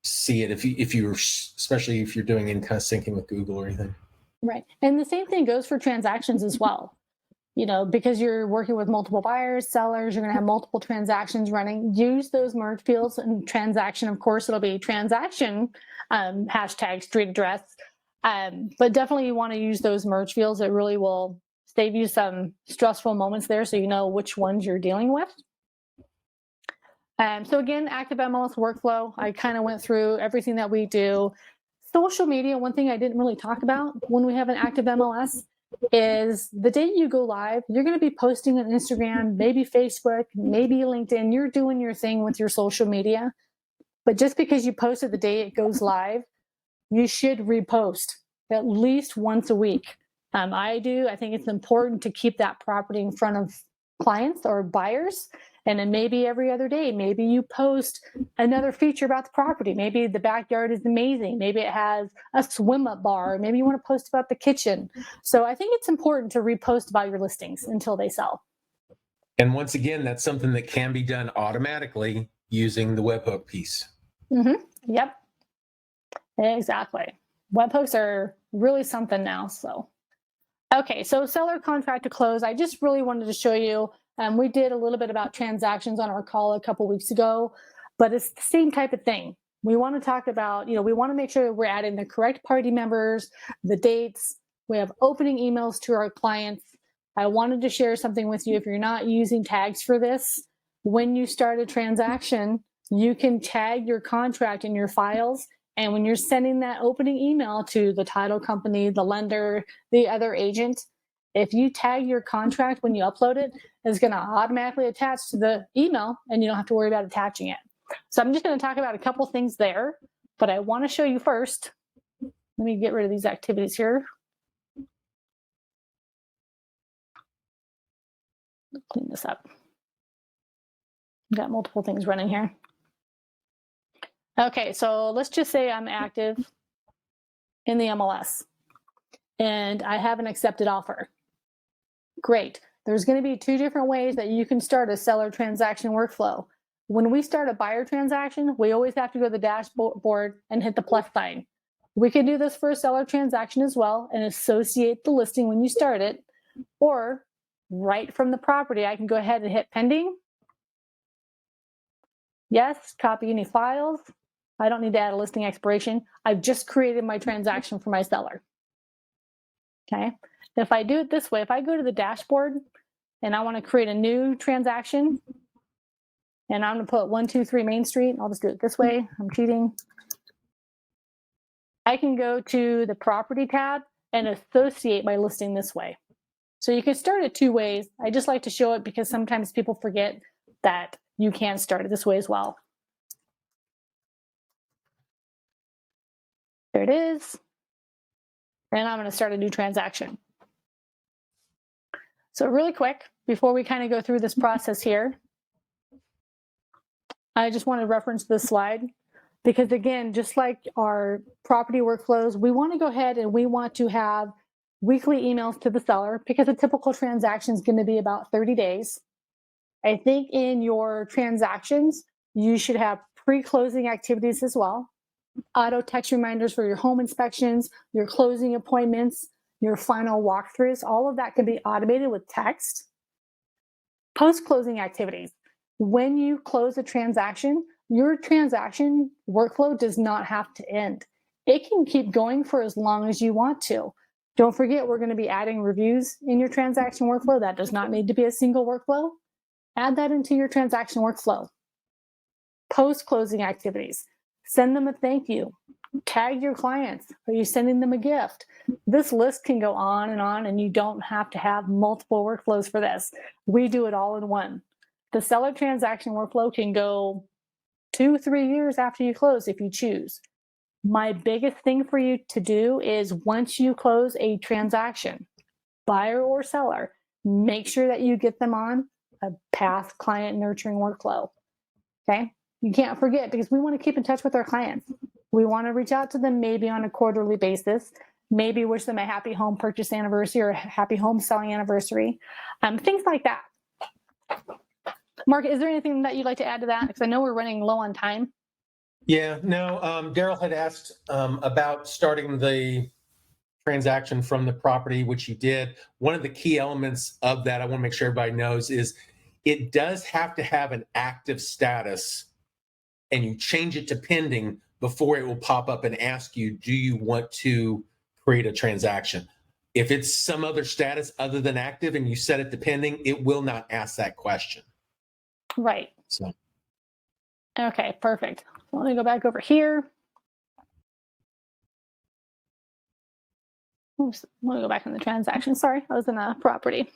see it if you're especially if you're doing any kind of syncing with Google or anything. Right, and the same thing goes for transactions as well. You know, because you're working with multiple buyers, sellers, you're going to have multiple transactions running. Use those merge fields and transaction. Of course, it'll be transaction hashtag street address, but definitely you want to use those merge fields. It really will save you some stressful moments there, so you know which ones you're dealing with. So again, active MLS workflow. I kind of went through everything that we do. Social media. One thing I didn't really talk about when we have an active MLS is the day you go live, you're going to be posting on Instagram, maybe Facebook, maybe LinkedIn. You're doing your thing with your social media. But just because you posted the day it goes live, you should repost at least once a week. I do. I think it's important to keep that property in front of clients or buyers. And then maybe every other day, maybe you post another feature about the property. Maybe the backyard is amazing. Maybe it has a swim up bar. Maybe you want to post about the kitchen. So I think it's important to repost about your listings until they sell. And once again, that's something that can be done automatically using the webhook piece. Yep, exactly. Webhooks are really something now. So, okay, so seller contract to close. I just really wanted to show you. We did a little bit about transactions on our call a couple weeks ago, but it's the same type of thing. We want to talk about, we want to make sure that we're adding the correct party members, the dates. We have opening emails to our clients. I wanted to share something with you. If you're not using tags for this, when you start a transaction, you can tag your contract in your files. And when you're sending that opening email to the title company, the lender, the other agent, if you tag your contract when you upload it, it's going to automatically attach to the email and you don't have to worry about attaching it. So I'm just going to talk about a couple things there, but I want to show you first. Let me get rid of these activities here. Clean this up. Got multiple things running here. Okay, so let's just say I'm active in the MLS and I have an accepted offer. Great. There's going to be two different ways that you can start a seller transaction workflow. When we start a buyer transaction, we always have to go to the dashboard and hit the plus sign. We can do this for a seller transaction as well and associate the listing when you start it, or right from the property, I can go ahead and hit pending. Yes, copy any files. I don't need to add a listing expiration. I've just created my transaction for my seller. Okay. If I do it this way, if I go to the dashboard and I want to create a new transaction, and I'm going to put 123 Main Street, I'll just do it this way. I'm cheating. I can go to the property tab and associate my listing this way. So you can start it two ways. I just like to show it because sometimes people forget that you can start it this way as well. There it is. And I'm going to start a new transaction. So really quick, before we kind of go through this process here, I just want to reference this slide because again, just like our property workflows, we want to go ahead and we want to have weekly emails to the seller because a typical transaction is going to be about 30 days. I think in your transactions, you should have pre-closing activities as well. Auto text reminders for your home inspections, your closing appointments, your final walkthroughs, all of that can be automated with text. Post-closing activities. When you close a transaction, your transaction workflow does not have to end. It can keep going for as long as you want to. Don't forget, we're going to be adding reviews in your transaction workflow. That does not need to be a single workflow. Add that into your transaction workflow. Post-closing activities. Send them a thank you. Tag your clients. Are you sending them a gift? This list can go on, and you don't have to have multiple workflows for this. We do it all in one. The seller transaction workflow can go 2-3 years after you close if you choose. My biggest thing for you to do is once you close a transaction, buyer or seller, make sure that you get them on a past client nurturing workflow. Okay? You can't forget, because we want to keep in touch with our clients. We want to reach out to them maybe on a quarterly basis, maybe wish them a happy home purchase anniversary or a happy home selling anniversary, things like that. Mark, is there anything that you'd like to add to that? Because I know we're running low on time. Yeah, no, Daryl had asked about starting the transaction from the property, which you did. One of the key elements of that, I want to make sure everybody knows, is it does have to have an active status, and you change it to pending before it will pop up and ask you, do you want to create a transaction? If it's some other status other than active and you set it to pending, it will not ask that question. Right. So. Okay, perfect. Let me go back over here. Oops, let me go back in the transaction. Sorry, I was in a property.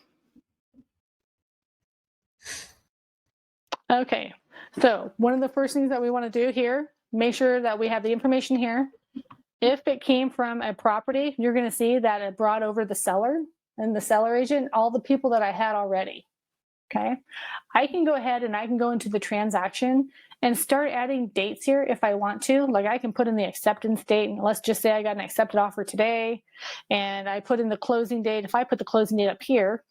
Okay, so one of the first things that we want to do here, make sure that we have the information here. If it came from a property, you're going to see that it brought over the seller and the seller agent, all the people that I had already. Okay, I can go ahead and I can go into the transaction and start adding dates here if I want to. Like I can put in the acceptance date, and let's just say I got an accepted offer today, and I put in the closing date. If I put the closing date up here,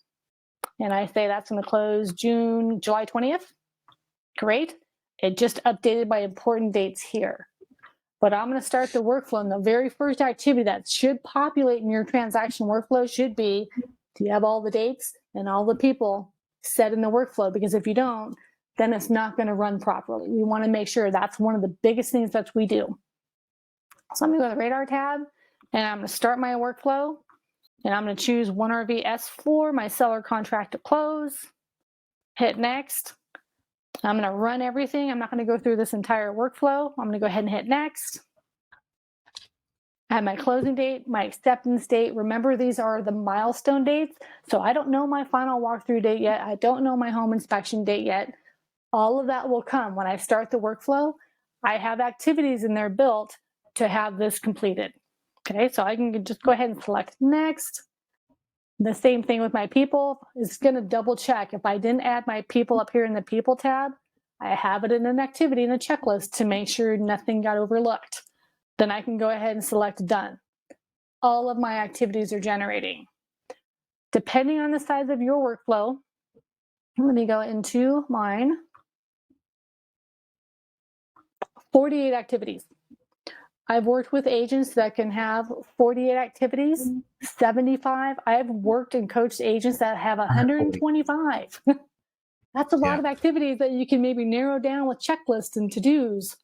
and I say that's going to close July 20th, great. It just updated my important dates here. But I'm going to start the workflow, and the very first activity that should populate in your transaction workflow should be, do you have all the dates and all the people set in the workflow? Because if you don't, then it's not going to run properly. We want to make sure that's one of the biggest things that we do. So I'm going to go to the radar tab, and I'm going to start my workflow, and I'm going to choose 1RV S4, my seller contract to close, hit next. I'm going to run everything. I'm not going to go through this entire workflow. I'm going to go ahead and hit next. I have my closing date, my acceptance date. Remember, these are the milestone dates. So I don't know my final walkthrough date yet. I don't know my home inspection date yet. All of that will come when I start the workflow. I have activities in there built to have this completed. Okay, so I can just go ahead and select next. The same thing with my people. It's going to double check. If I didn't add my people up here in the people tab, I have it in an activity in a checklist to make sure nothing got overlooked. Then I can go ahead and select done. All of my activities are generating. Depending on the size of your workflow, let me go into mine. 48 activities. I've worked with agents that can have 48 activities, 75. I've worked and coached agents that have 125. That's a lot of activities that you can maybe narrow down with checklists and to-dos.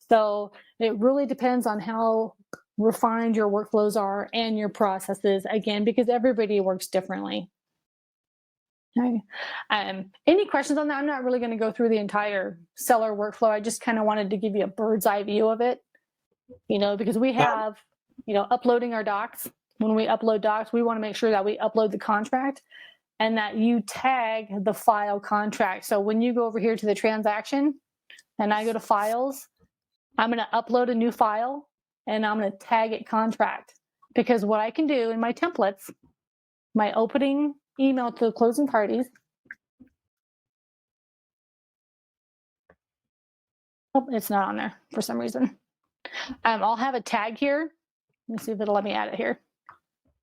So it really depends on how refined your workflows are and your processes, again, because everybody works differently. Okay. Any questions on that? I'm not really going to go through the entire seller workflow. I just kind of wanted to give you a bird's eye view of it. Because we have, uploading our docs. When we upload docs, we want to make sure that we upload the contract and that you tag the file contract. So when you go over here to the transaction and I go to files, I'm going to upload a new file and I'm going to tag it contract. Because what I can do in my templates, my opening email to the closing parties. Oh, it's not on there for some reason. I'll have a tag here. Let me see if it'll let me add it here.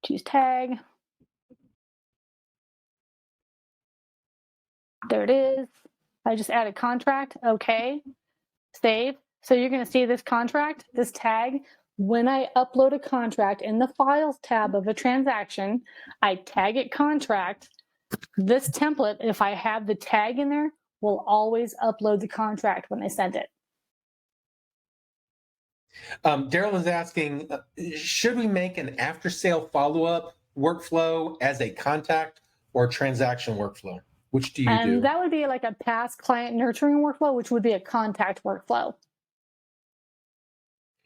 Choose tag. There it is. I just added contract. Okay. Save. So you're going to see this contract, this tag, when I upload a contract in the files tab of a transaction, I tag it contract. This template, if I have the tag in there, will always upload the contract when I send it. Daryl is asking, should we make an after-sale follow-up workflow as a contact or transaction workflow? Which do you do? That would be like a past client nurturing workflow, which would be a contact workflow.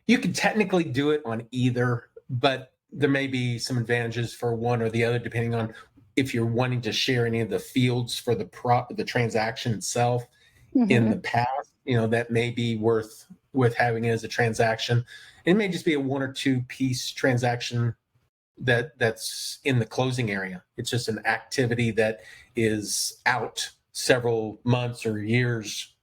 You can technically do it on either, but there may be some advantages for one or the other, depending on if you're wanting to share any of the fields for the transaction itself in the past. That may be worth having it as a transaction. It may just be a 1 or 2 piece transaction that's in the closing area. It's just an activity that is out several months or years.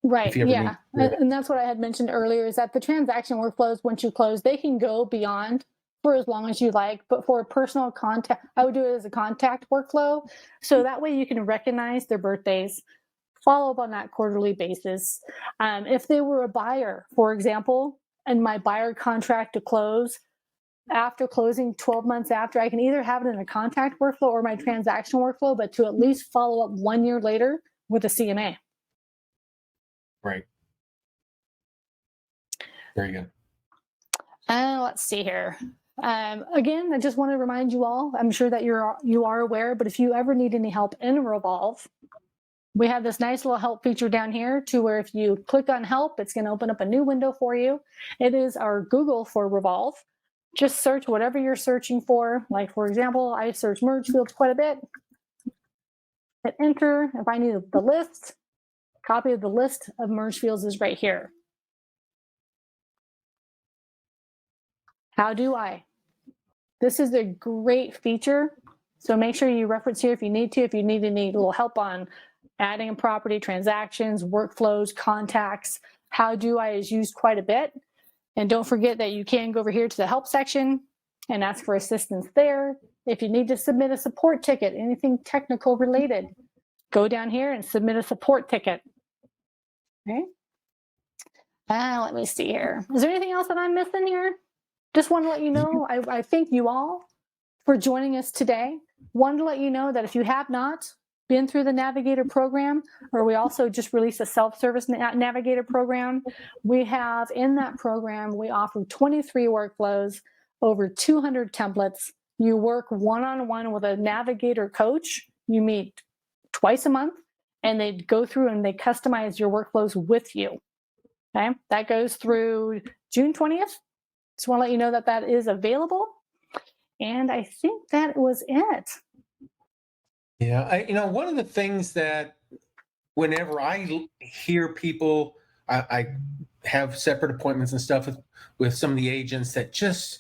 Right. Yeah. And that's what I had mentioned earlier, is that the transaction workflows, once you close, they can go beyond for as long as you like. But for a personal contact, I would do it as a contact workflow. So that way you can recognize their birthdays, follow up on that quarterly basis. If they were a buyer, for example, and my buyer contract to close, after closing 12 months after, I can either have it in a contact workflow or my transaction workflow, but to at least follow up 1 year later with a CMA. Right. Very good. Let's see here. Again, I just want to remind you all, I'm sure that you are aware, but if you ever need any help in Revolve, we have this nice little help feature down here to where if you click on help, it's going to open up a new window for you. It is our Google for Revolve. Just search whatever you're searching for. Like, for example, I search merge fields quite a bit. Hit enter. If I need the list, copy of the list of merge fields is right here. How do I? This is a great feature. So make sure you reference here if you need to, if you need any little help on adding a property, transactions, workflows, contacts. How do I is used quite a bit. And don't forget that you can go over here to the help section and ask for assistance there. If you need to submit a support ticket, anything technical related, go down here and submit a support ticket. Okay. Let me see here. Is there anything else that I'm missing here? Just want to let you know, I thank you all for joining us today. Wanted to let you know that if you have not been through the Navigator program, or we also just released a self-service Navigator program, we have in that program, we offer 23 workflows, over 200 templates. You work one-on-one with a Navigator coach. You meet twice a month, and they go through and they customize your workflows with you. Okay, that goes through June 20th. Just want to let you know that that is available. And I think that was it. Yeah, one of the things that whenever I hear people, I have separate appointments and stuff with some of the agents that just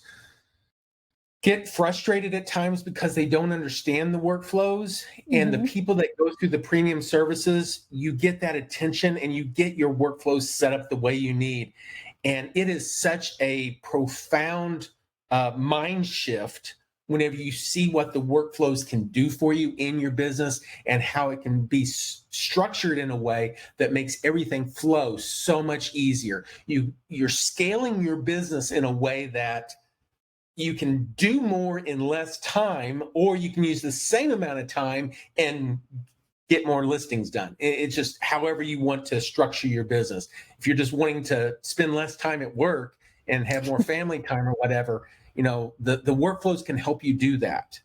get frustrated at times because they don't understand the workflows. And the people that go through the premium services, you get that attention and you get your workflows set up the way you need. And it is such a profound mind shift whenever you see what the workflows can do for you in your business and how it can be structured in a way that makes everything flow so much easier. You're scaling your business in a way that you can do more in less time, or you can use the same amount of time and get more listings done. It's just however you want to structure your business. If you're just wanting to spend less time at work and have more family time or whatever, the workflows can help you do that.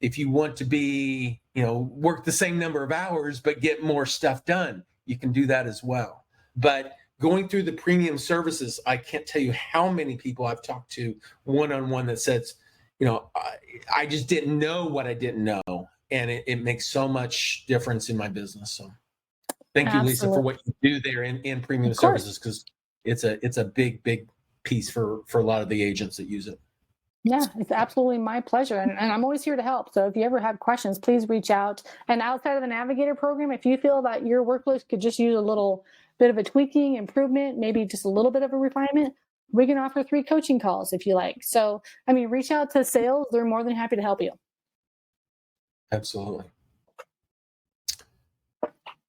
If you want to be, work the same number of hours but get more stuff done, you can do that as well. But going through the premium services, I can't tell you how many people I've talked to one-on-one that says, I just didn't know what I didn't know. And it makes so much difference in my business. So thank you, Lisa, for what you do there in premium services, because it's a big, big piece for a lot of the agents that use it. Yeah, it's absolutely my pleasure. And I'm always here to help. So if you ever have questions, please reach out. And outside of the Navigator program, if you feel that your workflows could just use a little bit of a tweaking, improvement, maybe just a little bit of a refinement, we can offer 3 coaching calls if you like. So, reach out to sales. They're more than happy to help you. Absolutely.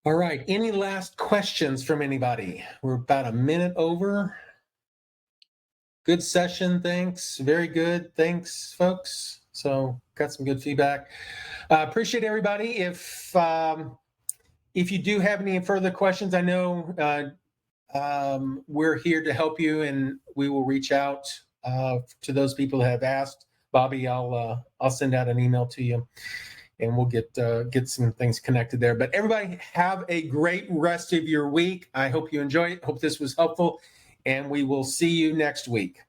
All right. Any last questions from anybody? We're about a minute over. Good session. Thanks. Very good. Thanks, folks. So got some good feedback. Appreciate everybody. If you do have any further questions, I know we're here to help you, and we will reach out to those people that have asked. Bobby, I'll send out an email to you, and we'll get some things connected there. But everybody, have a great rest of your week. I hope you enjoy it. Hope this was helpful, and we will see you next week.